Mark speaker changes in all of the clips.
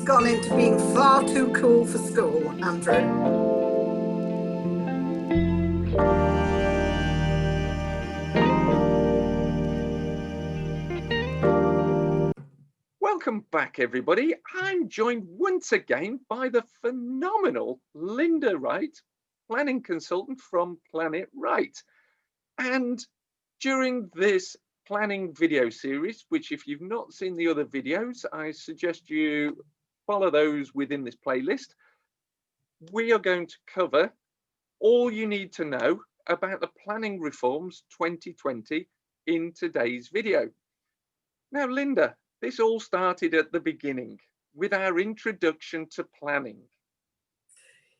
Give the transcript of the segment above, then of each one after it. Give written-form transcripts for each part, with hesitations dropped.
Speaker 1: gone into being far too cool for school, Andrew.
Speaker 2: Welcome back, everybody. I'm joined once again by the phenomenal Linda Wright, planning consultant from Planitwright. And during this planning video series, which if you've not seen the other videos, I suggest you follow those within this playlist. We are going to cover all you need to know about the planning reforms 2020 in today's video. Now, Linda, this all started at the beginning with our introduction to planning.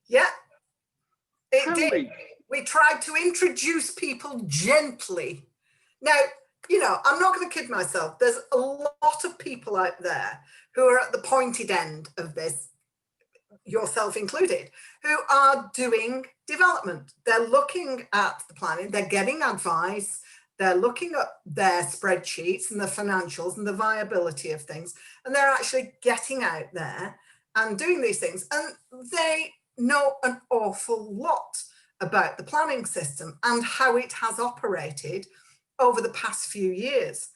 Speaker 1: Yeah, it did. We tried to introduce people gently. Now, you know, I'm not going to kid myself. There's a lot of people out there who are at the pointed end of this, yourself included, who are doing development. They're looking at the planning, they're getting advice, they're looking at their spreadsheets and the financials and the viability of things, and they're actually getting out there and doing these things. And they know an awful lot about the planning system and how it has operated over the past few years.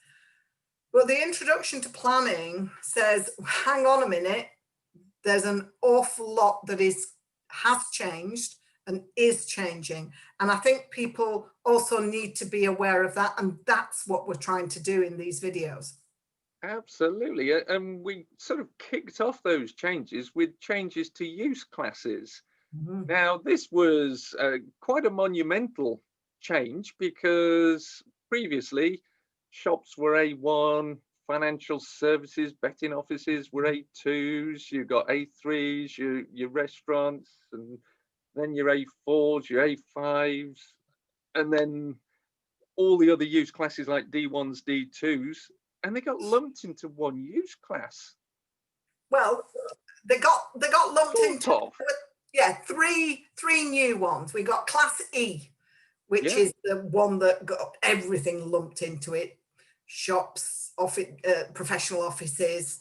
Speaker 1: Well, the introduction to planning says, hang on a minute, there's an awful lot that has changed and is changing. And I think people also need to be aware of that. And that's what we're trying to do in these videos.
Speaker 2: Absolutely. And we sort of kicked off those changes with changes to use classes. Mm-hmm. Now, this was quite a monumental change because previously shops were A1, financial services, betting offices were A2s, you got A3s, your restaurants, and then your A4s, your A5s, and then all the other use classes like D1s, D2s, and they got lumped into one use class.
Speaker 1: Well, they got lumped
Speaker 2: into
Speaker 1: three new ones. We got Class E, which is the one that got everything lumped into it: shops, office, professional offices,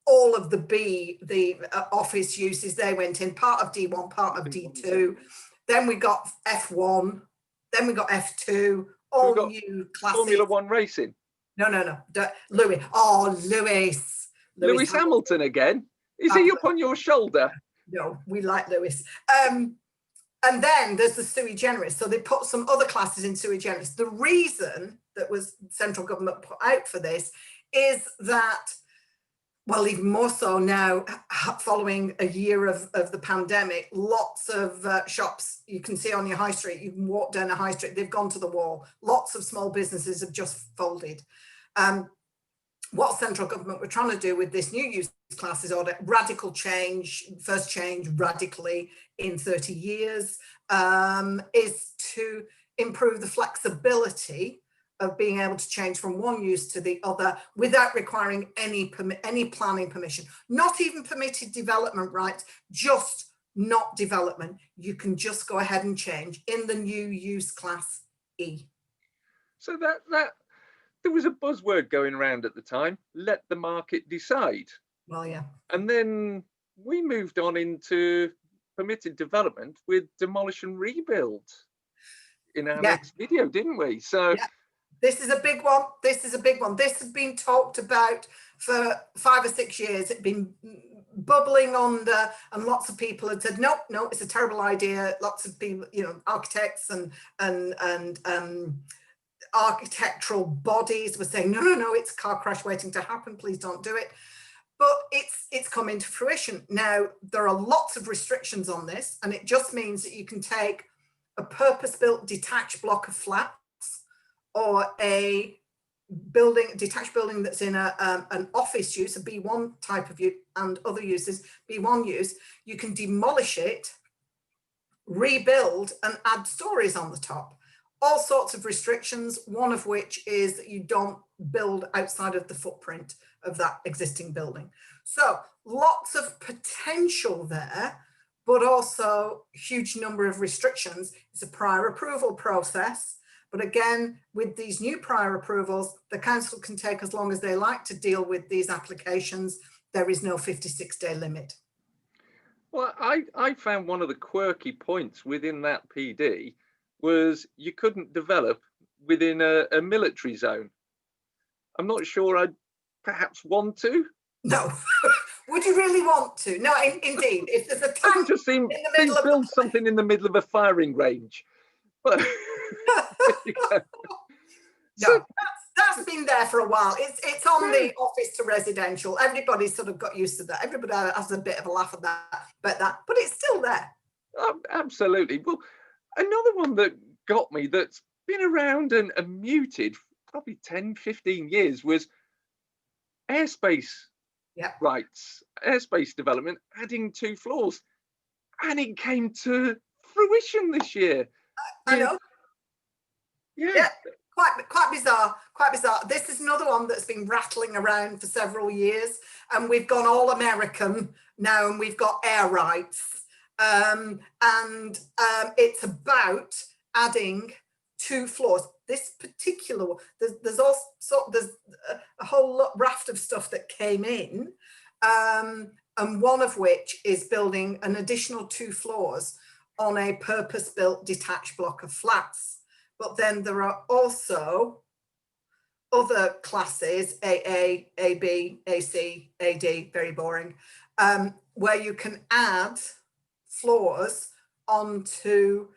Speaker 1: all of the office uses. They went in part of D1, part of D2. Then we got F1. Then we got F2. All new classes.
Speaker 2: Formula One racing.
Speaker 1: No. Lewis. Oh,
Speaker 2: Lewis Hamilton again. Is he up on your shoulder?
Speaker 1: No, we like Lewis. And then there's the sui generis. So they put some other classes in sui generis. The reason that was central government put out for this is that, well, even more so now, following a year of the pandemic, lots of shops you can see on your high street, you can walk down a high street, they've gone to the wall. Lots of small businesses have just folded. What central government were trying to do with this new use classes order, radical change, first change radically in 30 years, is to improve the flexibility of being able to change from one use to the other without requiring any planning permission, not even permitted development rights, just not development. You can just go ahead and change in the new use class E.
Speaker 2: So that there was a buzzword going around at the time, let the market decide.
Speaker 1: Well, yeah.
Speaker 2: And then we moved on into permitted development with Demolish and Rebuild in our next video, didn't we? So.
Speaker 1: Yeah. This is a big one. This has been talked about for 5 or 6 years. It's been bubbling under, and lots of people had said, no, it's a terrible idea. Lots of people, you know, architects and architectural bodies were saying, no, it's a car crash waiting to happen. Please don't do it. But it's come into fruition. Now, there are lots of restrictions on this, and it just means that you can take a purpose-built detached block of flats or a detached building that's in an office use, a B1 type of use, and other uses, B1 use, you can demolish it, rebuild, and add stories on the top. All sorts of restrictions, one of which is that you don't build outside of the footprint of that existing building. So lots of potential there, but also huge number of restrictions. It's a prior approval process. But again, with these new prior approvals, the council can take as long as they like to deal with these applications. there is no 56-day limit.
Speaker 2: Well, I found one of the quirky points within that PD was you couldn't develop within a military zone. I'm not sure I'd perhaps want to.
Speaker 1: No. Would you really want to? No, indeed. If there's a tank
Speaker 2: just
Speaker 1: in the middle of
Speaker 2: build something in the middle of a firing range. But there you go.
Speaker 1: No, that's been there for a while. It's on the office to residential. Everybody's sort of got used to that. Everybody has a bit of a laugh at that, but it's still there.
Speaker 2: Absolutely. Well, another one that got me that's been around and muted probably 10, 15 years was Airspace Rights, airspace development, adding 2 floors. And it came to fruition this year.
Speaker 1: I know. Yeah. Quite bizarre. This is another one that's been rattling around for several years, and we've gone all American now, and we've got air rights, and it's about adding 2 floors. This particular one, there's a whole raft of stuff that came in, and one of which is building an additional 2 floors on a purpose-built detached block of flats. But then there are also other classes, AA, AB, AC, AD, very boring, where you can add floors onto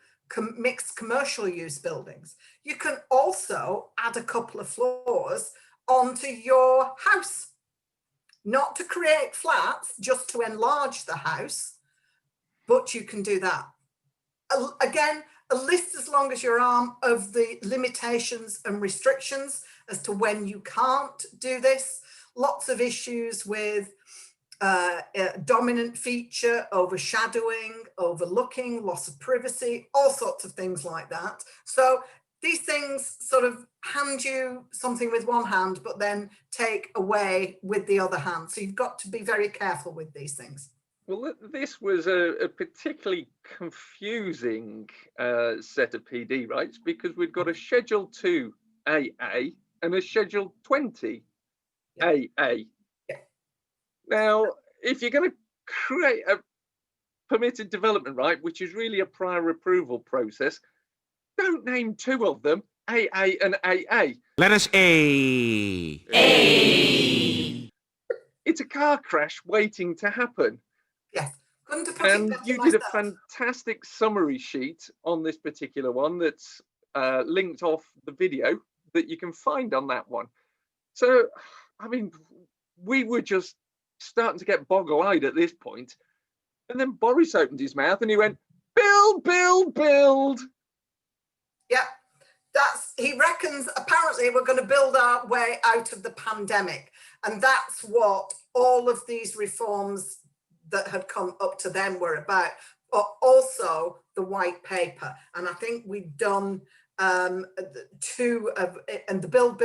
Speaker 1: mixed commercial use buildings. You can also add a couple of floors onto your house, not to create flats, just to enlarge the house, but you can do that. Again, a list as long as your arm of the limitations and restrictions as to when you can't do this. Lots of issues with dominant feature, overshadowing, overlooking, loss of privacy, all sorts of things like that. So these things sort of hand you something with one hand, but then take away with the other hand. So you've got to be very careful with these things.
Speaker 2: Well, this was a particularly confusing set of PD rights, because we've got a Schedule 2 AA and a Schedule 20 AA.
Speaker 1: Yeah.
Speaker 2: Now, if you're going to create a permitted development right, which is really a prior approval process, don't name 2 of them, AA and AA.
Speaker 3: Let us A.
Speaker 2: It's a car crash waiting to happen.
Speaker 1: Yes.
Speaker 2: And you did a fantastic summary sheet on this particular one that's linked off the video that you can find on that one. So, I mean, we were just starting to get boggle-eyed at this point. And then Boris opened his mouth and he went, build, build, build.
Speaker 1: Yeah, he reckons apparently we're going to build our way out of the pandemic. And that's what all of these reforms that had come up to them were about, but also the white paper. And I think we've done 2 of, and the build,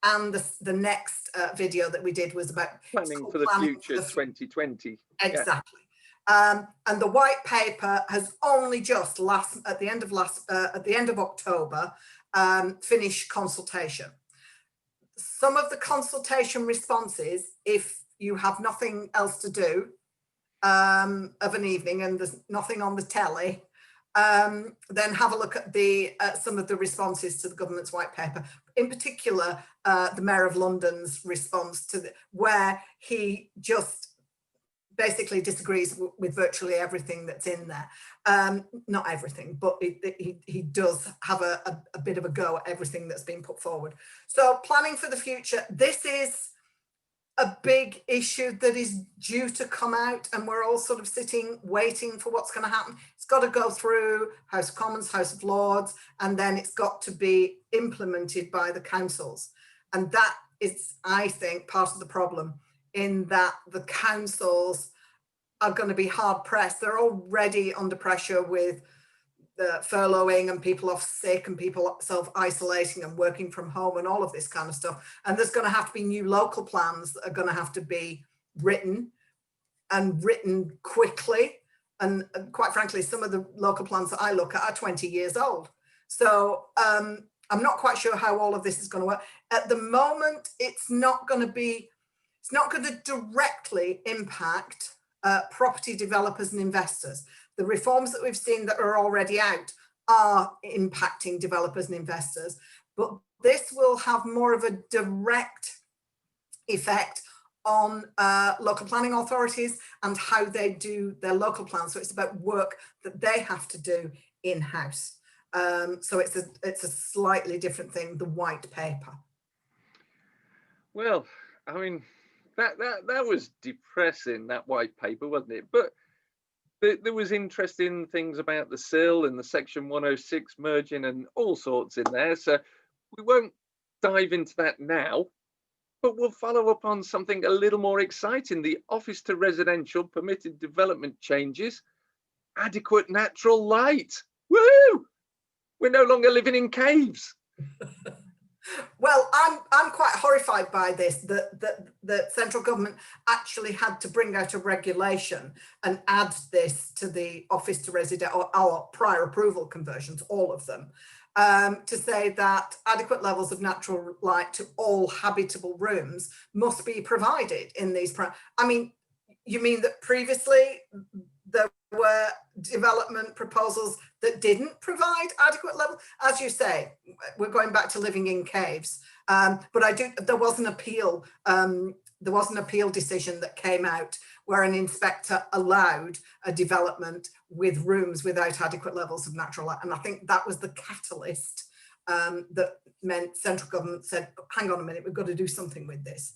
Speaker 1: and the next video that we did was about
Speaker 2: planning for the future 2020.
Speaker 1: Exactly. Yeah. And the white paper has only just at the end of October finished consultation. Some of the consultation responses, if you have nothing else to do of an evening and there's nothing on the telly, then have a look at some of the responses to the government's white paper. In particular, the Mayor of London's response to where he just basically disagrees with virtually everything that's in there. Not everything, but he does have a bit of a go at everything that's been put forward. So planning for the future, this is a big issue that is due to come out, and we're all sort of sitting waiting for what's going to happen. It's got to go through House of Commons, House of Lords, and then it's got to be implemented by the councils. And that is, I think, part of the problem, in that the councils are going to be hard pressed. They're already under pressure with the furloughing and people off sick and people self-isolating and working from home and all of this kind of stuff. And there's going to have to be new local plans that are going to have to be written, and written quickly. And quite frankly, some of the local plans that I look at are 20 years old. So I'm not quite sure how all of this is going to work. At the moment, it's not going to be, It's not going to directly impact property developers and investors. The reforms that we've seen that are already out are impacting developers and investors, but this will have more of a direct effect on local planning authorities and how they do their local plans. So it's about work that they have to do in-house. So it's a slightly different thing, the white paper.
Speaker 2: Well, I mean, that was depressing, that white paper, wasn't it? But there was interesting things about the SIL and the Section 106 merging and all sorts in there. So we won't dive into that now, but we'll follow up on something a little more exciting: the office to residential permitted development changes, adequate natural light. Woo! We're no longer living in caves.
Speaker 1: Well, I'm quite horrified by this, that the central government actually had to bring out a regulation and add this to the office to resident or our prior approval conversions, all of them, to say that adequate levels of natural light to all habitable rooms must be provided in these. I mean, you mean that previously there were development proposals that didn't provide adequate level? As you say, we're going back to living in caves. But there was an appeal. There was an appeal decision that came out where an inspector allowed a development with rooms without adequate levels of natural light. And I think that was the catalyst that meant central government said, hang on a minute, we've got to do something with this.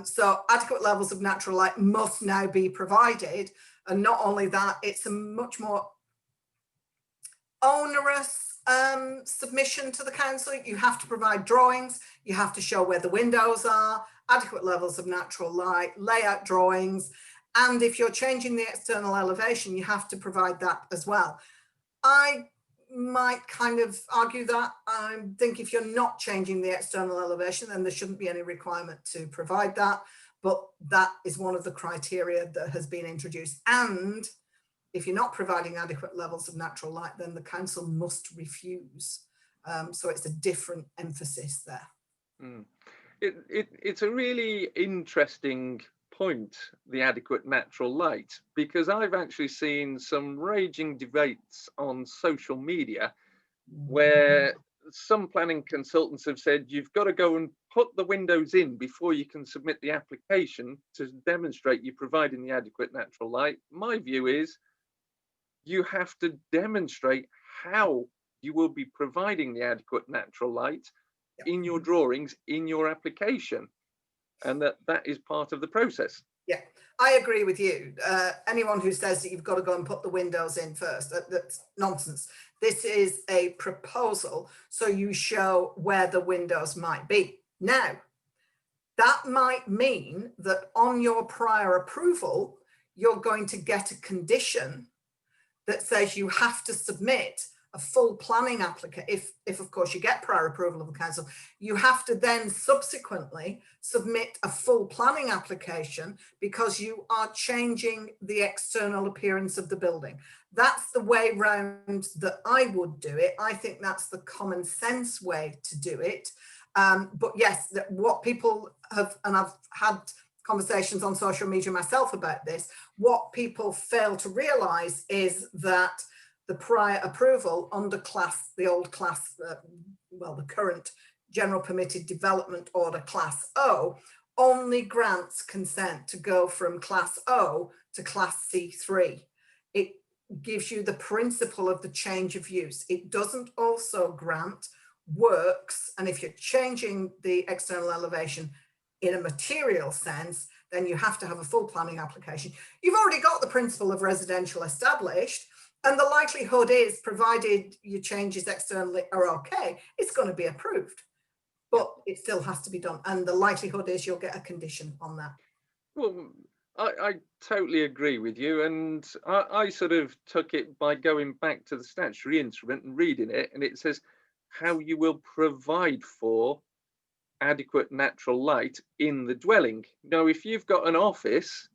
Speaker 1: So adequate levels of natural light must now be provided. And not only that, it's a much more onerous submission to the council. You have to provide drawings, you have to show where the windows are, adequate levels of natural light, layout drawings, and if you're changing the external elevation, you have to provide that as well. I might kind of argue that. I think if you're not changing the external elevation, then there shouldn't be any requirement to provide that. But that is one of the criteria that has been introduced. And if you're not providing adequate levels of natural light, then the council must refuse. So it's a different emphasis there. Mm.
Speaker 2: It's a really interesting point, the adequate natural light, because I've actually seen some raging debates on social media where some planning consultants have said you've got to go and put the windows in before you can submit the application to demonstrate you're providing the adequate natural light. My view is you have to demonstrate how you will be providing the adequate natural light in your drawings, in your application, and that is part of the process.
Speaker 1: Yeah, I agree with you. Anyone who says that you've got to go and put the windows in first, that's nonsense. This is a proposal, so you show where the windows might be. Now, that might mean that on your prior approval, you're going to get a condition that says you have to submit a full planning application. If of course you get prior approval of the council, you have to then subsequently submit a full planning application because you are changing the external appearance of the building. That's the way round that I would do it. I think that's the common sense way to do it. But yes, what people have, and I've had conversations on social media myself about this, what people fail to realize is that the prior approval under class, the old class, the current general permitted development order class O, only grants consent to go from class O to class C3. It gives you the principle of the change of use. It doesn't also grant works, and if you're changing the external elevation in a material sense, then you have to have a full planning application. You've already got the principle of residential established, and the likelihood is, provided your changes externally are okay, it's going to be approved. But it still has to be done. And the likelihood is you'll get a condition on that.
Speaker 2: Well, I totally agree with you. And I sort of took it by going back to the statutory instrument and reading it. And it says how you will provide for adequate natural light in the dwelling. Now, if you've got an office,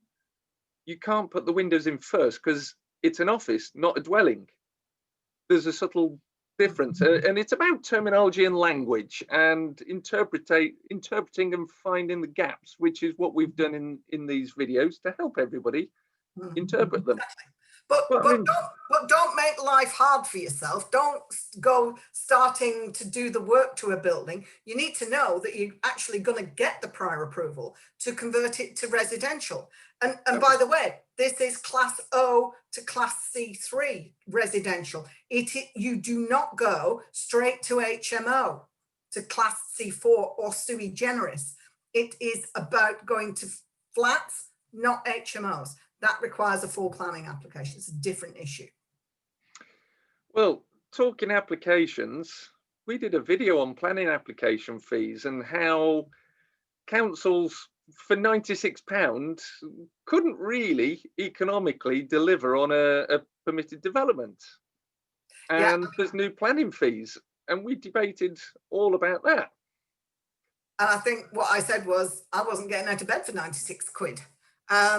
Speaker 2: you can't put the windows in first because it's an office, not a dwelling. There's a subtle different, and it's about terminology and language and interpreting and finding the gaps, which is what we've done in these videos to help everybody interpret them.
Speaker 1: Exactly. But
Speaker 2: I mean,
Speaker 1: don't make life hard for yourself. Don't go starting to do the work to a building. You need to know that you're actually going to get the prior approval to convert it to residential. And by the way, this is class O to class C3 residential. You do not go straight to HMO, to class C4 or sui generis. It is about going to flats, not HMOs. That requires a full planning application. It's a different issue.
Speaker 2: Well, talking applications, we did a video on planning application fees and how councils for £96 couldn't really economically deliver on a permitted development. And there's new planning fees, and we debated all about that.
Speaker 1: And I think what I said was I wasn't getting out of bed for 96 quid. I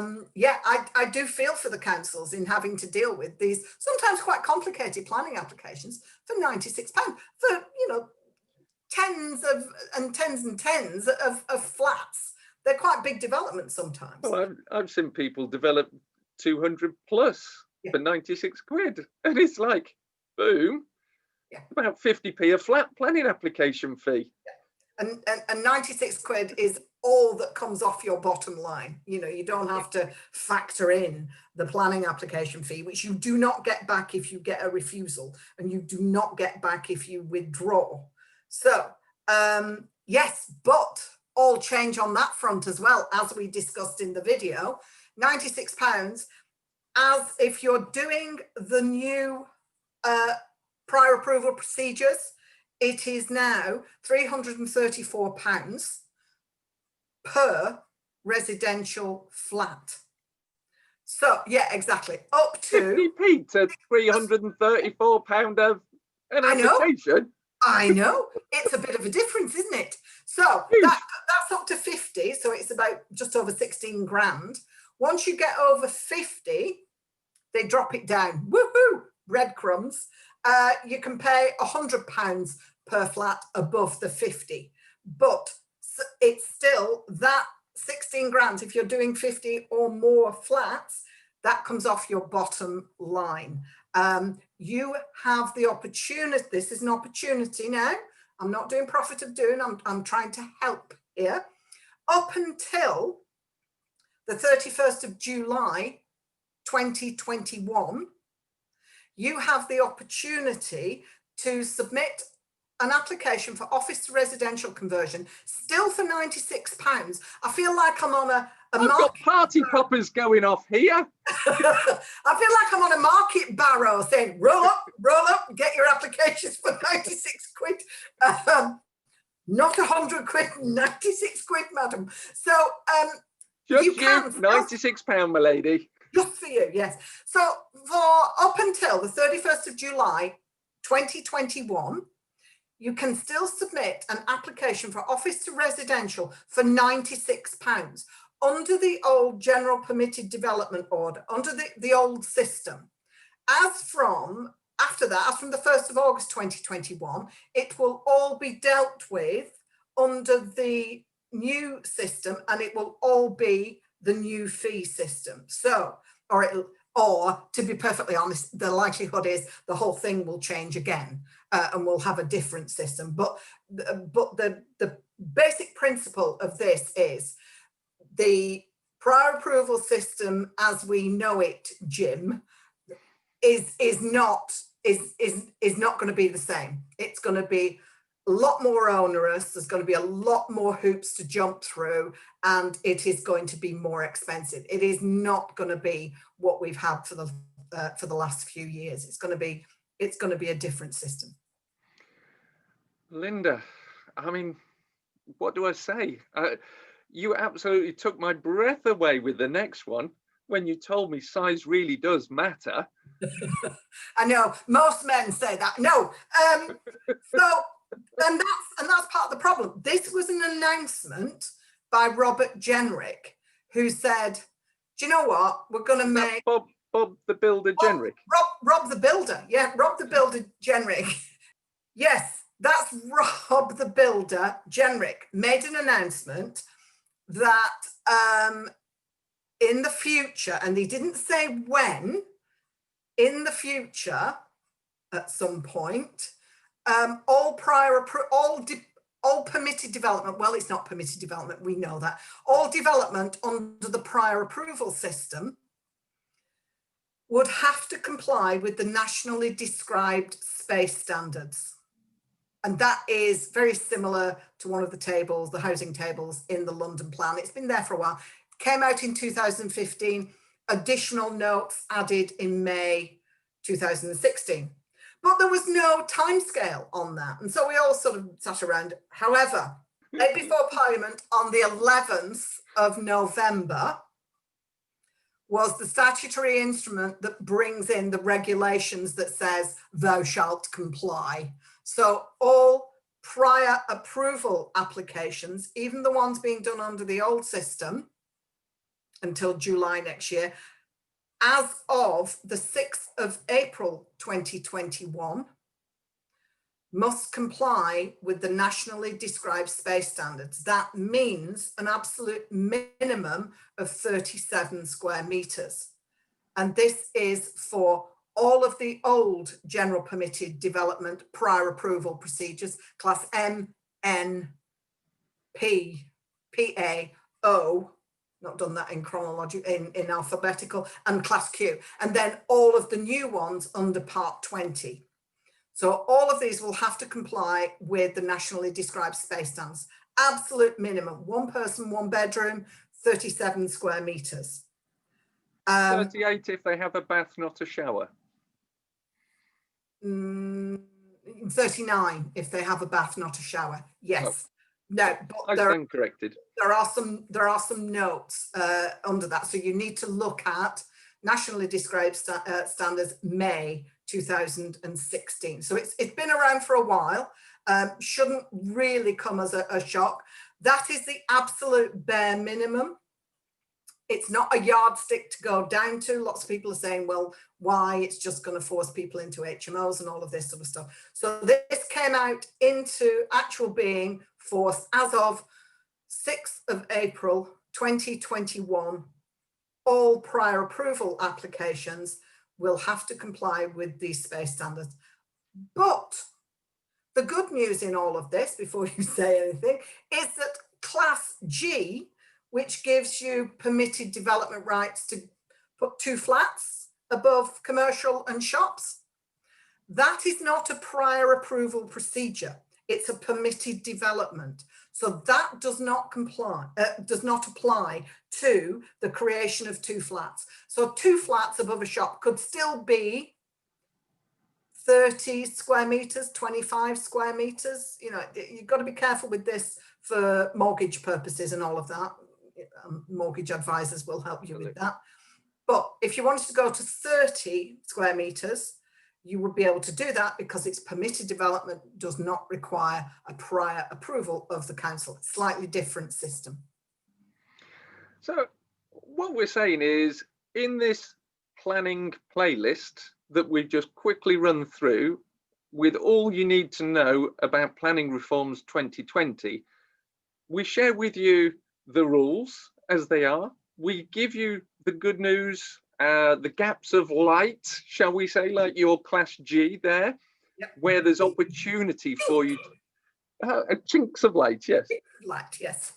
Speaker 1: do feel for the councils in having to deal with these sometimes quite complicated planning applications for £96 for, you know, tens of flats. They're quite big developments sometimes.
Speaker 2: Well, I've seen people develop 200 plus for 96 quid, and it's like, boom, about 50p a flat planning application fee.
Speaker 1: And 96 quid is all that comes off your bottom line. You know, you don't have to factor in the planning application fee, which you do not get back if you get a refusal, and you do not get back if you withdraw. So yes, but all change on that front as well, as we discussed in the video. £96, as if you're doing the new prior approval procedures, it is now £334 per residential flat. So yeah, exactly, up to
Speaker 2: 50p to £334 of an application.
Speaker 1: I know, it's a bit of a difference, isn't it? So that's up to 50, so it's about just over 16 grand. Once you get over 50, they drop it down. Woohoo! Breadcrumbs. You can pay £100 per flat above the 50, but it's still that 16 grand. If you're doing 50 or more flats, that comes off your bottom line. You have the opportunity. This is an opportunity now. I'm not doing profit of doing. I'm trying to help here. Up until the 31st of July 2021, you have the opportunity to submit an application for office to residential conversion, still for £96. I feel like I'm on
Speaker 2: I've got party poppers going off here.
Speaker 1: I feel like I'm on a market barrow saying, roll up, get your applications for 96 quid. Not 100 quid, 96 quid, madam. So
Speaker 2: just
Speaker 1: you can.
Speaker 2: £96, my lady.
Speaker 1: Just for you, yes. So for up until the 31st of July 2021, you can still submit an application for office to residential for £96 under the old general permitted development order, under the old system. After that, as from the 1st of August 2021, it will all be dealt with under the new system, and it will all be the new fee system. So, or to be perfectly honest, the likelihood is the whole thing will change again, and we'll have a different system. But the basic principle of this is the prior approval system as we know it, Jim, is not going to be the same. It's going to be a lot more onerous. There's going to be a lot more hoops to jump through, and it is going to be more expensive. It is not going to be what we've had for the last few years. It's going to be a different system.
Speaker 2: Linda, I mean, what do I say? You absolutely took my breath away with the next one when you told me size really does matter.
Speaker 1: I know most men say that. No, and that's part of the problem. This was an announcement by Robert Jenrick, who said, "Do you know what? We're going to make
Speaker 2: Bob the Builder Jenrick."
Speaker 1: Rob the Builder, yeah, Rob the Builder Jenrick Yes, that's Rob the Builder, Genric, made an announcement that in the future, and they didn't say when, in the future, at some point, all permitted development, well, it's not permitted development, we know that, all development under the prior approval system would have to comply with the nationally described space standards. And that is very similar to one of the tables, the housing tables in the London plan. It's been there for a while. It came out in 2015, additional notes added in May 2016. But there was no timescale on that. And so we all sort of sat around. However, before Parliament on the 11th of November was the statutory instrument that brings in the regulations that says thou shalt comply. So all prior approval applications, even the ones being done under the old system until July next year, as of the 6th of April 2021, must comply with the nationally described space standards. That means an absolute minimum of 37 square meters. And this is for all of the old general permitted development prior approval procedures, class M, N, P, PA, O, not done that in chronology, in alphabetical, and class Q, and then all of the new ones under part 20. So all of these will have to comply with the nationally described space standards. Absolute minimum, one person, one bedroom, 37 square meters.
Speaker 2: 38 if they have a bath, not a shower.
Speaker 1: 39 if they have a bath, not a shower. Yes.
Speaker 2: Oh.
Speaker 1: No, but
Speaker 2: I stand corrected.
Speaker 1: There are some notes under that. So you need to look at nationally described standards May 2016. So it's been around for a while. Shouldn't really come as a shock. That is the absolute bare minimum. It's not a yardstick to go down to. Lots of people are saying, well, why? It's just going to force people into HMOs and all of this sort of stuff. So this came out into actual being force as of 6th of April 2021. All prior approval applications will have to comply with these space standards. But the good news in all of this, before you say anything, is that class G, which gives you permitted development rights to put 2 flats above commercial and shops, that is not a prior approval procedure. It's a permitted development. So that does not apply to the creation of 2 flats. So 2 flats above a shop could still be 30 square meters, 25 square meters. You know, you've got to be careful with this for mortgage purposes and all of that. Mortgage advisors will help you with that. But if you wanted to go to 30 square meters, you would be able to do that because its permitted development does not require a prior approval of the council. Slightly different system.
Speaker 2: So what we're saying is, in this planning playlist that we've just quickly run through with all you need to know about planning reforms 2020, we share with you the rules as they are. We give you the good news, the gaps of light, shall we say, like your class G there, yep, where there's opportunity for you. Chinks of light, yes.
Speaker 1: Light, yes.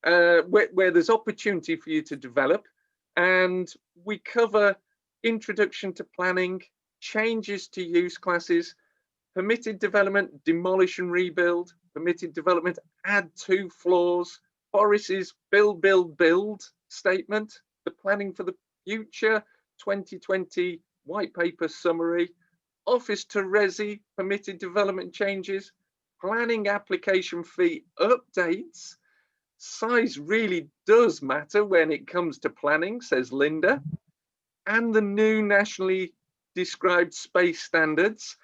Speaker 2: Where there's opportunity for you to develop. And we cover introduction to planning, changes to use classes, permitted development, demolish and rebuild, permitted development, add 2 floors, Boris's build statement, the planning for the future 2020 white paper summary, Offce to Resi, permitted development changes, planning application fee updates. Size really does matter when it comes to planning, says Linda, and the new nationally described space standards.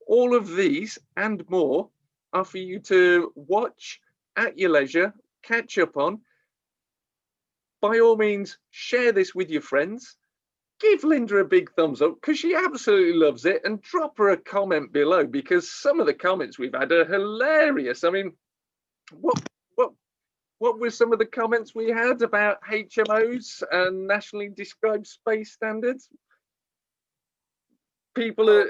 Speaker 2: All of these and more are for you to watch at your leisure, catch up on. By all means, share this with your friends. give Linda a big thumbs up because she absolutely loves it, and drop her a comment below because some of the comments we've had are hilarious. I mean, what were some of the comments we had about HMOs and nationally described space standards? People are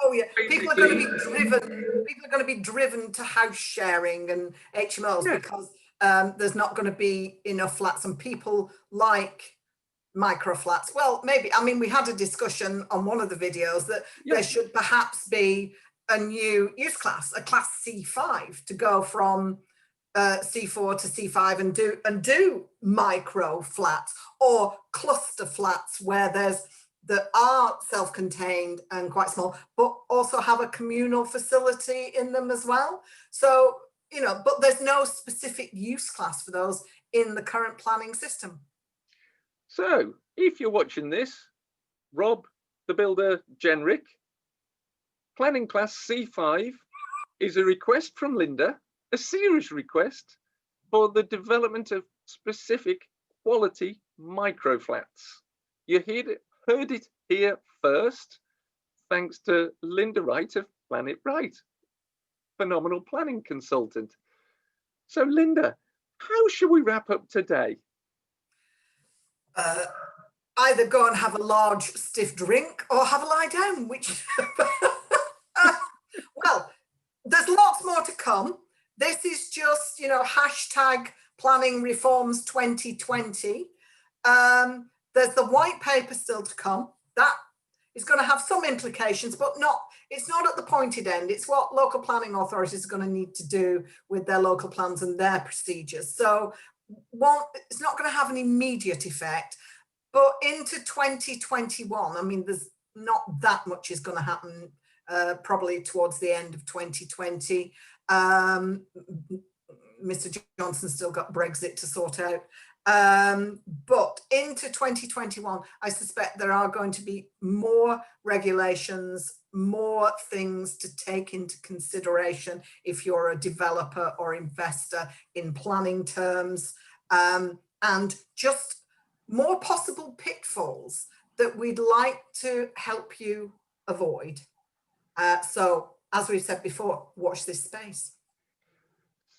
Speaker 1: oh yeah, people are going to be driven. People are going to be driven to house sharing and HMOs because there's not going to be enough flats, and people like micro flats. Well, maybe, I mean, we had a discussion on one of the videos that there should perhaps be a new use class, a class C5, to go from C4 to C5 and do micro flats or cluster flats where that are self-contained and quite small, but also have a communal facility in them as well. So, you know, but there's no specific use class for those in the current planning system.
Speaker 2: So if you're watching this, Rob, the builder generic, planning class C5 is a request from Linda, a serious request for the development of specific quality micro flats. You heard it here first, thanks to Linda Wright of Planitwright, phenomenal planning consultant. So Linda, how should we wrap up today?
Speaker 1: Either go and have a large stiff drink or have a lie down, which well, there's lots more to come. This is just, you know, hashtag planning reforms 2020. There's the white paper still to come. That is going to have some implications, but it's not at the pointed end. It's what local planning authorities are going to need to do with their local plans and their procedures. So it's not going to have an immediate effect, but into 2021, I mean, there's not that much is going to happen probably towards the end of 2020. Mr. Johnson's still got Brexit to sort out. But into 2021, I suspect there are going to be more regulations, more things to take into consideration if you're a developer or investor in planning terms, and just more possible pitfalls that we'd like to help you avoid. So as we've said before, watch this space.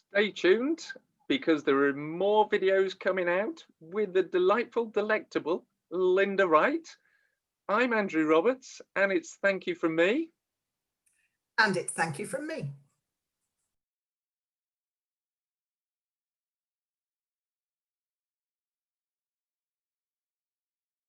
Speaker 2: Stay tuned, because there are more videos coming out with the delightful, delectable Linda Wright. I'm Andrew Roberts, and it's thank you from me.
Speaker 1: And it's thank you from me.